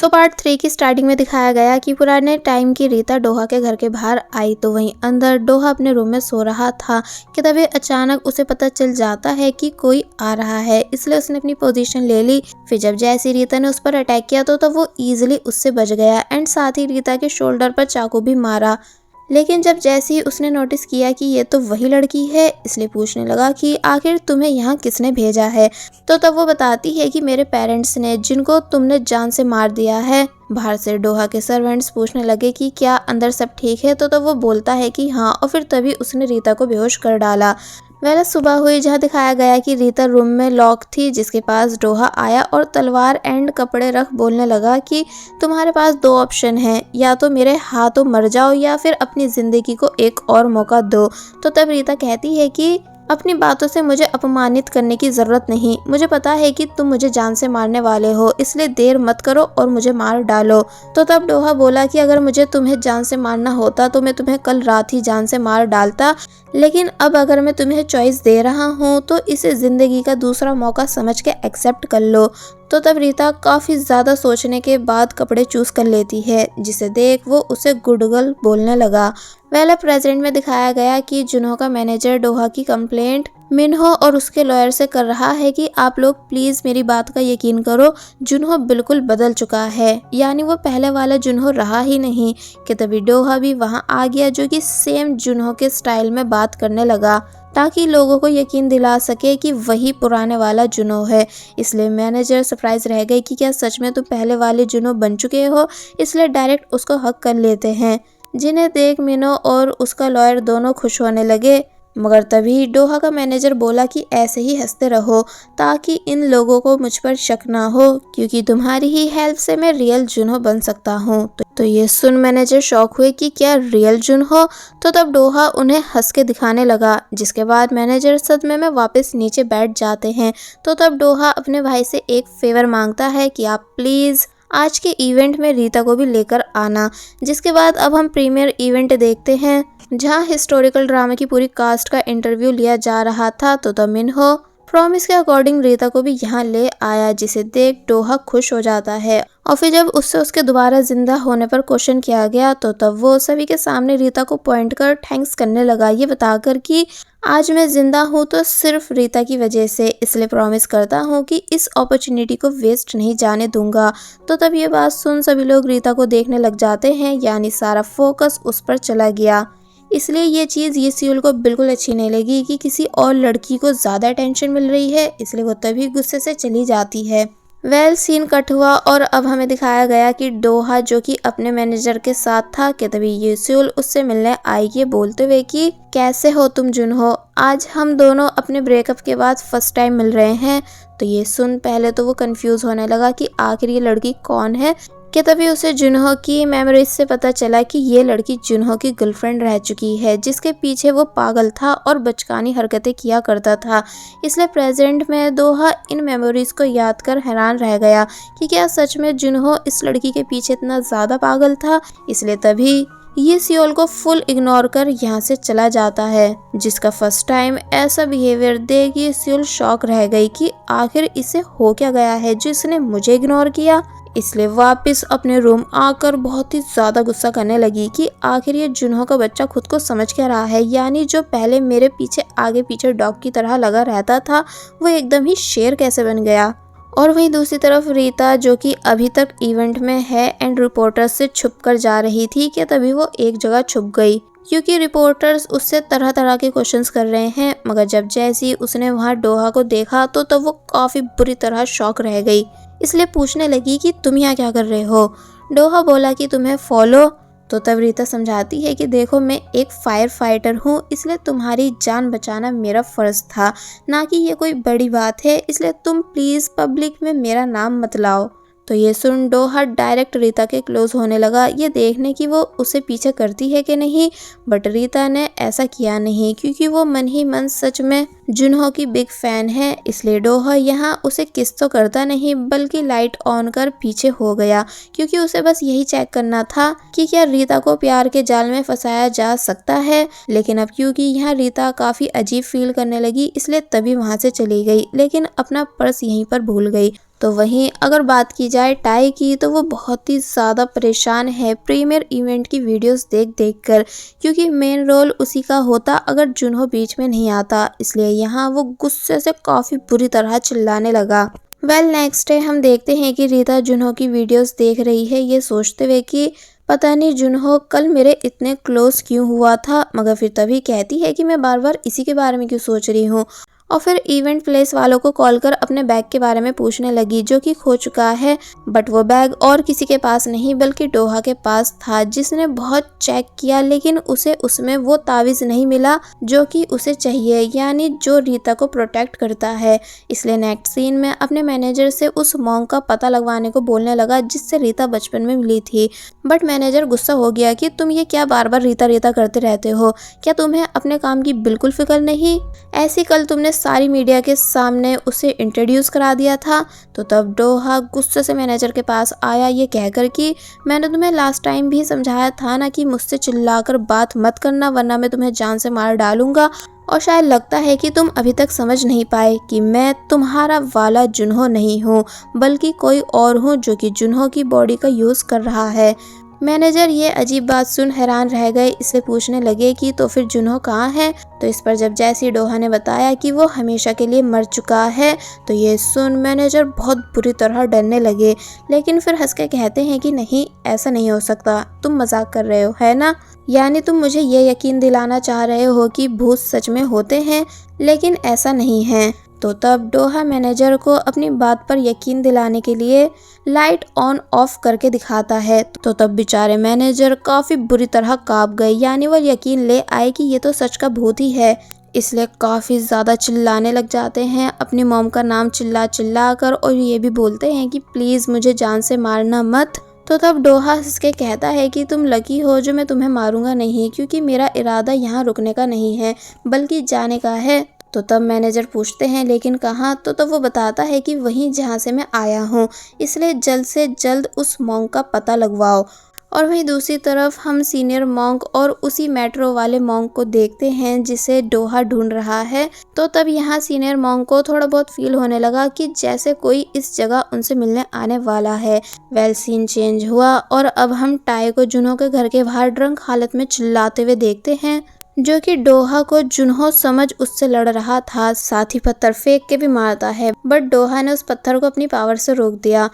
Part 3 की starting में दिखाया गया कि पुराने टाइम की रीता डोहा के घर के बाहर आई तो वहीं अंदर डोहा अपने रूम में सो रहा था कि तभी अचानक उसे पता चल जाता है कि कोई आ रहा है, इसलिए उसने अपनी पोजीशन ले ली। फिर जब जैसे रीता ने उस पर अटैक किया तो वो इजीली उससे बच गया एंड साथ ही रीता के शोल्डर पर चाकू भी मारा। लेकिन जब जैसे ही उसने नोटिस किया कि ये तो वही लड़की है, इसलिए पूछने लगा कि आखिर तुम्हें यहाँ किसने भेजा है। तो तब वो बताती है कि मेरे पेरेंट्स ने, जिनको तुमने जान से मार दिया है। बाहर से डोहा के सर्वेंट्स पूछने लगे कि क्या अंदर सब ठीक है, तो तब वो बोलता है कि हाँ, और फिर तभी उसने रीता को बेहोश कर डाला। वह सुबह हुई जहाँ दिखाया गया कि रीता रूम में लॉक थी, जिसके पास डोहा आया और तलवार एंड कपड़े रख बोलने लगा कि तुम्हारे पास 2 ऑप्शन हैं, या तो मेरे हाथों मर जाओ या फिर अपनी जिंदगी को एक और मौका दो। तो तब रीता कहती है कि अपनी बातों से मुझे अपमानित करने की जरूरत नहीं, मुझे पता है कि तुम मुझे जान से मारने वाले हो, इसलिए देर मत करो और मुझे मार डालो। तो तब डोहा बोला कि अगर मुझे तुम्हें जान से मारना होता तो मैं तुम्हें कल रात ही जान से मार डालता, लेकिन अब अगर मैं तुम्हें चॉइस दे रहा हूँ तो इसे जिंदगी का दूसरा मौका समझ के एक्सेप्ट कर लो। तो तब रीता काफी ज्यादा सोचने के बाद कपड़े चूज कर लेती है, जिसे देख वो उसे गुड गर्ल बोलने लगा। पहले प्रेजेंट में दिखाया गया कि जुनहो का मैनेजर डोहा की कंप्लेंट मिनहो और उसके लॉयर से कर रहा है कि आप लोग प्लीज मेरी बात का यकीन करो, जुनहो बिल्कुल बदल चुका है, यानी वो पहले वाला जुनहो रहा ही नहीं। कि तभी डोहा भी वहां आ गया, जो कि सेम जुनहो के स्टाइल में बात करने लगा ताकि लोगों को यकीन दिला सके कि वही पुराने वाला जुनहो है। इसलिए मैनेजर सरप्राइज रह गई कि क्या सच में तुम पहले वाले जुनहो बन चुके हो, इसलिए डायरेक्ट उसको हक कर लेते हैं, जिन्हें देख मिनो और उसका लॉयर दोनों खुश होने लगे। मगर तभी डोहा का मैनेजर बोला कि ऐसे ही हंसते रहो ताकि इन लोगों को मुझ पर शक ना हो, क्योंकि तुम्हारी ही हेल्प से मैं रियल जुनहो बन सकता हूँ। तो ये सुन मैनेजर शॉक हुए कि क्या रियल जुनहो। तो तब डोहा उन्हें हंस के दिखाने लगा, जिसके बाद मैनेजर सदमे में वापस नीचे बैठ जाते हैं। तो तब डोहा अपने भाई से एक फेवर मांगता है कि आप प्लीज आज के इवेंट में रीता को भी लेकर आना। जिसके बाद अब हम प्रीमियर इवेंट देखते हैं, जहां हिस्टोरिकल ड्रामा की पूरी कास्ट का इंटरव्यू लिया जा रहा था। तो तब मिनहो प्रॉमिस के अकॉर्डिंग रीता को भी यहाँ ले आया, जिसे देख डोहा खुश हो जाता है। और फिर जब उससे उसके दोबारा जिंदा होने पर क्वेश्चन किया गया तो तब वो सभी के सामने रीता को पॉइंट कर थैंक्स करने लगा, ये बताकर कि आज मैं जिंदा हूँ तो सिर्फ रीता की वजह से, इसलिए प्रॉमिस करता हूँ कि इस अपॉर्चुनिटी को वेस्ट नहीं जाने दूंगा। तो तब ये बात सुन सभी लोग रीता को देखने लग जाते हैं, यानी सारा फोकस उस पर चला गया। इसलिए ये चीज़ ये सियोल को बिल्कुल अच्छी नहीं लगी कि किसी और लड़की को ज़्यादा अटेंशन मिल रही है, इसलिए वो तभी गुस्से से चली जाती है। सीन कट हुआ और अब हमें दिखाया गया कि डोहा, जो कि अपने मैनेजर के साथ था, कि तभी ये सियोल उससे मिलने आई, ये बोलते हुए कि कैसे हो तुम जुनहो, आज हम दोनों अपने ब्रेकअप के बाद फर्स्ट टाइम मिल रहे हैं। तो ये सुन पहले तो वो कंफ्यूज होने लगा कि आखिर ये लड़की कौन है। कि तभी उसे जुनहो की मेमोरीज से पता चला कि ये लड़की जुनहो की गर्लफ्रेंड रह चुकी है, जिसके पीछे वो पागल था और बचकानी हरकतें किया करता था। इसलिए प्रेजेंट में डोहा इन मेमोरीज को याद कर हैरान रह गया कि क्या सच में जुनहो इस लड़की के पीछे इतना ज़्यादा पागल था। इसलिए तभी ये सियोल को फुल इग्नोर कर यहाँ से चला जाता है, जिसका फर्स्ट टाइम ऐसा बिहेवियर देख ये सियोल शॉक रह गई कि आखिर इसे हो क्या गया है जो इसने मुझे इग्नोर किया। इसलिए वापस अपने रूम आकर बहुत ही ज्यादा गुस्सा करने लगी कि आखिर ये जुनहो का बच्चा खुद को समझ क्या रहा है, यानी जो पहले मेरे पीछे आगे पीछे डॉग की तरह लगा रहता था वो एकदम ही शेर कैसे बन गया। और वहीं दूसरी तरफ रीता, जो कि अभी तक इवेंट में है एंड रिपोर्टर्स से छुप कर जा रही थी, कि तभी वो एक जगह छुप गई क्योंकि रिपोर्टर्स उससे तरह तरह के क्वेश्चंस कर रहे हैं। मगर जब जैसी उसने वहां डोहा को देखा तो तब वो काफी बुरी तरह शॉक रह गई, इसलिए पूछने लगी कि तुम यहाँ क्या कर रहे हो। डोहा बोला कि तुम्हें फॉलो। तो तब रीता समझाती है कि देखो मैं एक फायर फाइटर हूँ, इसलिए तुम्हारी जान बचाना मेरा फर्ज था, ना कि ये कोई बड़ी बात है, इसलिए तुम प्लीज पब्लिक में मेरा नाम मत लाओ। तो ये सुन डोहा डायरेक्ट रीता के क्लोज होने लगा, ये देखने की वो उसे पीछे करती है कि नहीं। बट रीता ने ऐसा किया नहीं, क्योंकि वो मन ही मन सच में जुनहो की बिग फैन है। इसलिए डोहा यहाँ उसे किस तो करता नहीं, बल्कि लाइट ऑन कर पीछे हो गया, क्योंकि उसे बस यही चेक करना था कि क्या रीता को प्यार के जाल में फंसाया जा सकता है। लेकिन अब क्योंकि यहाँ रीता काफी अजीब फील करने लगी, इसलिए तभी वहां से चली गई, लेकिन अपना पर्स यहीं पर भूल गई। तो वहीं अगर बात की जाए टाई की, तो वो बहुत ही ज़्यादा परेशान है प्रीमियर इवेंट की वीडियोस देख देख कर, क्योंकि मेन रोल उसी का होता अगर जुनहो बीच में नहीं आता। इसलिए यहाँ वो गुस्से से काफ़ी बुरी तरह चिल्लाने लगा। नेक्स्ट डे हम देखते हैं कि रीता जुनहो की वीडियोस देख रही है, ये सोचते हुए कि पता नहीं जुनहो कल मेरे इतने क्लोज क्यों हुआ था, मगर फिर तभी कहती है कि मैं बार बार इसी के बारे में क्यों सोच रही हूँ। और फिर इवेंट प्लेस वालों को कॉल कर अपने बैग के बारे में पूछने लगी, जो कि खो चुका है। बट वो बैग और किसी के पास नहीं बल्कि डोहा के पास था, जिसने बहुत चेक किया लेकिन उसे उसमें वो तावीज़ नहीं मिला जो कि उसे चाहिए, यानी जो रीता को प्रोटेक्ट करता है। इसलिए नेक्स्ट सीन में अपने मैनेजर से उस मॉन्क का पता लगवाने को बोलने लगा जिससे रीता बचपन में मिली थी। बट मैनेजर गुस्सा हो गया कि तुम ये क्या बार बार रीता रीता करते रहते हो, क्या तुम्हें अपने काम की बिल्कुल फिक्र नहीं? ऐसी कल तुमने सारी मीडिया के सामने उसे इंट्रोड्यूस करा दिया था। तो तब डोहा गुस्से से मैनेजर के पास आया, ये कहकर कि मैंने तुम्हें लास्ट टाइम भी समझाया था ना कि मुझसे चिल्लाकर बात मत करना, वरना मैं तुम्हें जान से मार डालूंगा। और शायद लगता है कि तुम अभी तक समझ नहीं पाए कि मैं तुम्हारा वाला जुनहो नहीं हूँ, बल्कि कोई और हूँ जो कि जुनहो की बॉडी का यूज़ कर रहा है। मैनेजर ये अजीब बात सुन हैरान रह गए, इसलिए पूछने लगे कि तो फिर जुनहो कहाँ है? तो इस पर जब जैसी डोहा ने बताया कि वो हमेशा के लिए मर चुका है, तो ये सुन मैनेजर बहुत बुरी तरह डरने लगे। लेकिन फिर हंस के कहते हैं कि नहीं, ऐसा नहीं हो सकता, तुम मजाक कर रहे हो है ना? यानी तुम मुझे ये यकीन दिलाना चाह रहे हो कि भूत सच में होते हैं, लेकिन ऐसा नहीं है। तो तब डोहा मैनेजर को अपनी बात पर यकीन दिलाने के लिए लाइट ऑन ऑफ करके दिखाता है। तो तब बेचारे मैनेजर काफ़ी बुरी तरह कांप गए, यानी वो यकीन ले आए कि ये तो सच का भूत ही है। इसलिए काफ़ी ज़्यादा चिल्लाने लग जाते हैं, अपनी मॉम का नाम चिल्ला चिल्ला कर, और ये भी बोलते हैं कि प्लीज़ मुझे जान से मारना मत। तो तब डोहा हंसके कहता है कि तुम लकी हो जो मैं तुम्हें मारूंगा नहीं, क्योंकि मेरा इरादा यहाँ रुकने का नहीं है बल्कि जाने का है। तो तब मैनेजर पूछते हैं लेकिन कहाँ? तो तब वो बताता है कि वहीं जहाँ से मैं आया हूँ, इसलिए जल्द से जल्द उस मॉन्क का पता लगवाओ। और वहीं दूसरी तरफ हम सीनियर मॉन्क और उसी मेट्रो वाले मॉन्क को देखते हैं जिसे डोहा ढूंढ रहा है। तो तब यहाँ सीनियर मॉन्क को थोड़ा बहुत फील होने लगा कि जैसे कोई इस जगह उनसे मिलने आने वाला है। सीन चेंज हुआ और अब हम टाई को जुनहो के घर के बाहर ड्रंक हालत में चिल्लाते हुए देखते हैं, जो कि डोहा को जुनहो समझ उससे लड़ रहा था, साथ ही पत्थर फेंक के भी मारता है। बट डोहा ने उस पत्थर को अपनी पावर से रोक दिया।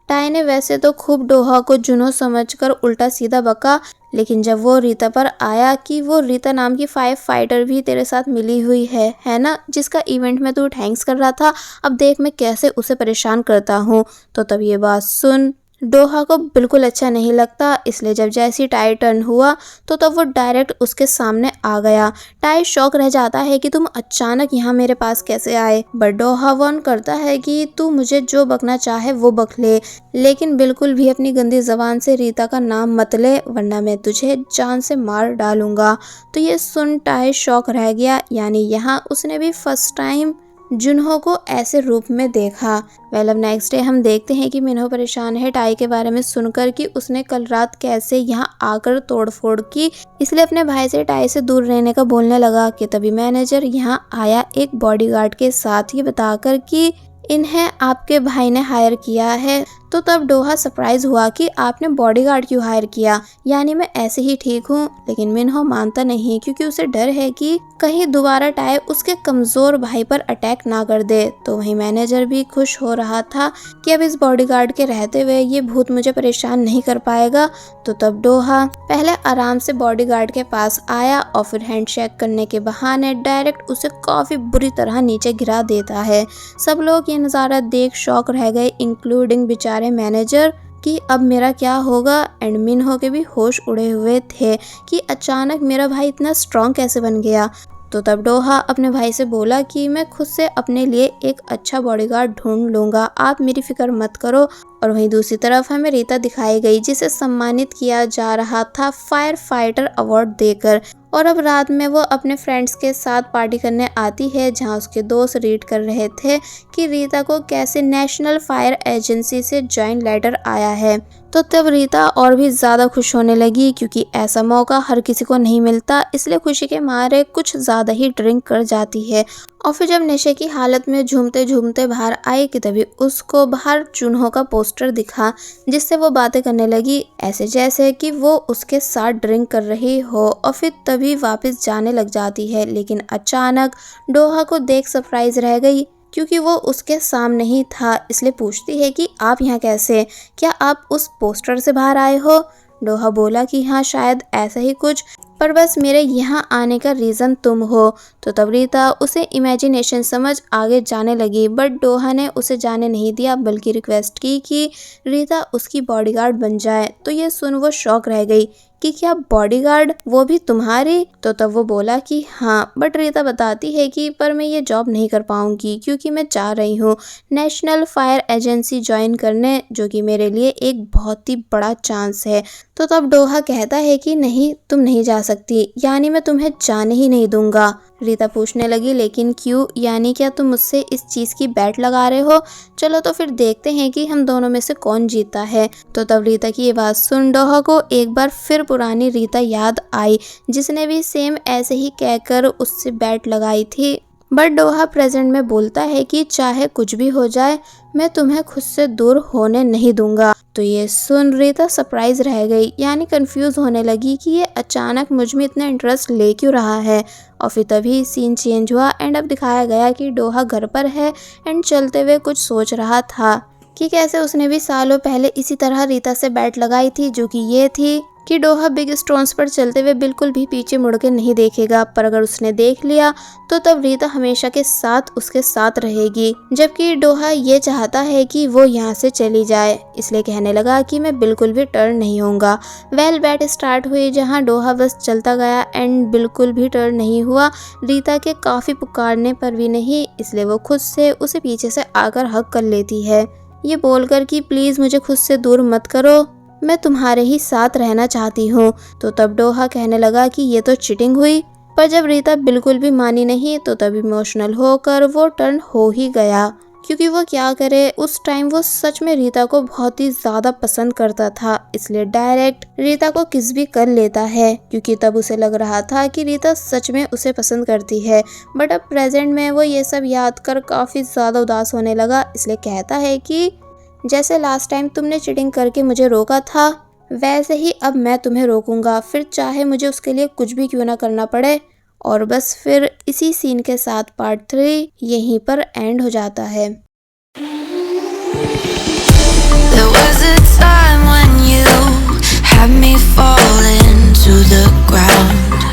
टाई ने वैसे तो खूब डोहा को जुनहो समझकर उल्टा सीधा बका, लेकिन जब वो रीता पर आया कि वो रीता नाम की 5 फाइटर भी तेरे साथ मिली हुई है ना, जिसका इवेंट में तू थैंक्स कर रहा था, अब देख मैं कैसे उसे परेशान करता हूँ। तो तब ये बात सुन डोहा को बिल्कुल अच्छा नहीं लगता, इसलिए जब जैसी टाई टर्न हुआ तो तब वो डायरेक्ट उसके सामने आ गया। टाई शॉक रह जाता है कि तुम अचानक यहाँ मेरे पास कैसे आए। बट डोहा वार्न करता है कि तू मुझे जो बकना चाहे वो बक ले, लेकिन बिल्कुल भी अपनी गंदी जबान से रीता का नाम मत ले, वरना मैं तुझे जान से मार डालूंगा। तो ये सुन टाई शॉक रह गया, यानी यहाँ उसने भी फर्स्ट टाइम जुनहो को ऐसे रूप में देखा। अब नेक्स्ट डे हम देखते हैं कि मिन्हो परेशान है टाई के बारे में सुनकर कि उसने कल रात कैसे यहाँ आकर तोड़फोड़ की, इसलिए अपने भाई से टाई से दूर रहने का बोलने लगा। कि तभी मैनेजर यहाँ आया एक बॉडीगार्ड के साथ, ये बताकर कि इन्हें आपके भाई ने हायर किया है। तो तब डोहा सरप्राइज हुआ कि आपने बॉडीगार्ड क्यों हायर किया, यानी मैं ऐसे ही ठीक हूँ। लेकिन मिन्हो मानता नहीं, क्योंकि उसे डर है कि कहीं दोबारा टाई उसके कमजोर भाई पर अटैक ना कर दे। तो वहीं मैनेजर भी खुश हो रहा था कि अब इस बॉडीगार्ड के रहते हुए ये भूत मुझे परेशान नहीं कर पाएगा। तो तब डोहा पहले आराम से बॉडीगार्ड के पास आया और फिर हैंडशेक करने के बहाने डायरेक्ट उसे काफी बुरी तरह नीचे गिरा देता है। सब लोग ये नज़ारा देख शॉक रह गए, इंक्लूडिंग बेचारे मैनेजर, कि अब मेरा क्या होगा। एंड मिन्हो के भी होश उड़े हुए थे कि अचानक मेरा भाई इतना स्ट्रॉन्ग कैसे बन गया। तो तब डोहा अपने भाई से बोला कि मैं खुद से अपने लिए एक अच्छा बॉडीगार्ड ढूंढ लूंगा, आप मेरी फिक्र मत करो। और वहीं दूसरी तरफ हमें रीता दिखाई गई जिसे सम्मानित किया जा रहा था फायर फाइटर अवार्ड देकर। और अब रात में वो अपने फ्रेंड्स के साथ पार्टी करने आती है, जहां उसके दोस्त रीड कर रहे थे कि रीता को कैसे नेशनल फायर एजेंसी से जॉइन लेटर आया है। तो तब रीता और भी ज़्यादा खुश होने लगी, क्योंकि ऐसा मौका हर किसी को नहीं मिलता, इसलिए खुशी के मारे कुछ ज़्यादा ही ड्रिंक कर जाती है। और फिर जब नशे की हालत में झूमते झूमते बाहर आई कि तभी उसको बाहर चून्हों का पोस्टर दिखा, जिससे वो बातें करने लगी ऐसे जैसे कि वो उसके साथ ड्रिंक कर रही हो। और फिर तभी वापस जाने लग जाती है, लेकिन अचानक डोहा को देख सरप्राइज रह गई, क्योंकि वो उसके सामने ही था। इसलिए पूछती है कि आप यहाँ कैसे, क्या आप उस पोस्टर से बाहर आए हो? डोहा बोला कि हाँ शायद ऐसा ही कुछ, पर बस मेरे यहाँ आने का रीज़न तुम हो। तो तब रीता उसे इमेजिनेशन समझ आगे जाने लगी, बट डोहा ने उसे जाने नहीं दिया, बल्कि रिक्वेस्ट की कि रीता उसकी बॉडीगार्ड बन जाए। तो ये सुन वो शॉक रह गई कि क्या बॉडीगार्ड, वो भी तुम्हारी? तो तब वो बोला कि हाँ, बट रीता बताती है कि पर मैं ये जॉब नहीं कर पाऊंगी, क्योंकि मैं चाह रही हूँ नेशनल फायर एजेंसी ज्वाइन करने, जो कि मेरे लिए एक बहुत ही बड़ा चांस है। तो तब डोहा कहता है कि नहीं, तुम नहीं जा सकती, यानी मैं तुम्हें जाने ही नहीं दूंगा। रीता पूछने लगी लेकिन क्यों, यानी क्या तुम मुझसे इस चीज़ की बैट लगा रहे हो? चलो तो फिर देखते हैं कि हम दोनों में से कौन जीता है। तो तब रीता की ये बात सुन डोहा को एक बार फिर पुरानी रीता याद आई, जिसने भी सेम ऐसे ही कहकर उससे बैट लगाई थी। बट डोहा प्रेजेंट में बोलता है कि चाहे कुछ भी हो जाए, मैं तुम्हें खुद से दूर होने नहीं दूंगा। तो ये सुन रीता सरप्राइज रह गई, यानी कंफ्यूज होने लगी कि ये अचानक मुझ में इतना इंटरेस्ट ले क्यों रहा है। और फिर तभी सीन चेंज हुआ एंड अब दिखाया गया कि डोहा घर पर है एंड चलते हुए कुछ सोच रहा था कि कैसे उसने भी सालों पहले इसी तरह रीता से बैट लगाई थी, जो कि ये थी कि डोहा बिग स्टोन्स पर चलते हुए बिल्कुल भी पीछे मुड़ के नहीं देखेगा, पर अगर उसने देख लिया तो तब रीता हमेशा के साथ उसके साथ रहेगी। जबकि डोहा ये चाहता है कि वो यहाँ से चली जाए, इसलिए कहने लगा कि मैं बिल्कुल भी टर्न नहीं होऊंगा। वेल बैट स्टार्ट हुई, जहाँ डोहा बस चलता गया एंड बिल्कुल भी टर्न नहीं हुआ, रीता के काफ़ी पुकारने पर भी नहीं। इसलिए वो खुद से उसे पीछे से आकर हक कर लेती है, ये बोलकर कि प्लीज़ मुझे खुद से दूर मत करो, मैं तुम्हारे ही साथ रहना चाहती हूँ। तो तब डोहा कहने लगा कि ये तो चीटिंग हुई, पर जब रीता बिल्कुल भी मानी नहीं तो तब इमोशनल होकर वो टर्न हो ही गया, क्योंकि वो क्या करे, उस टाइम वो सच में रीता को बहुत ही ज़्यादा पसंद करता था। इसलिए डायरेक्ट रीता को किस भी कर लेता है, क्योंकि तब उसे लग रहा था कि रीता सच में उसे पसंद करती है। बट अब प्रेजेंट में वो ये सब याद कर काफ़ी ज़्यादा उदास होने लगा। इसलिए कहता है कि जैसे लास्ट टाइम तुमने चीटिंग करके मुझे रोका था, वैसे ही अब मैं तुम्हें रोकूंगा, फिर चाहे मुझे उसके लिए कुछ भी क्यों ना करना पड़े। और बस फिर इसी सीन के साथ पार्ट 3 यहीं पर एंड हो जाता है। There was a time when you had me falling to the ground.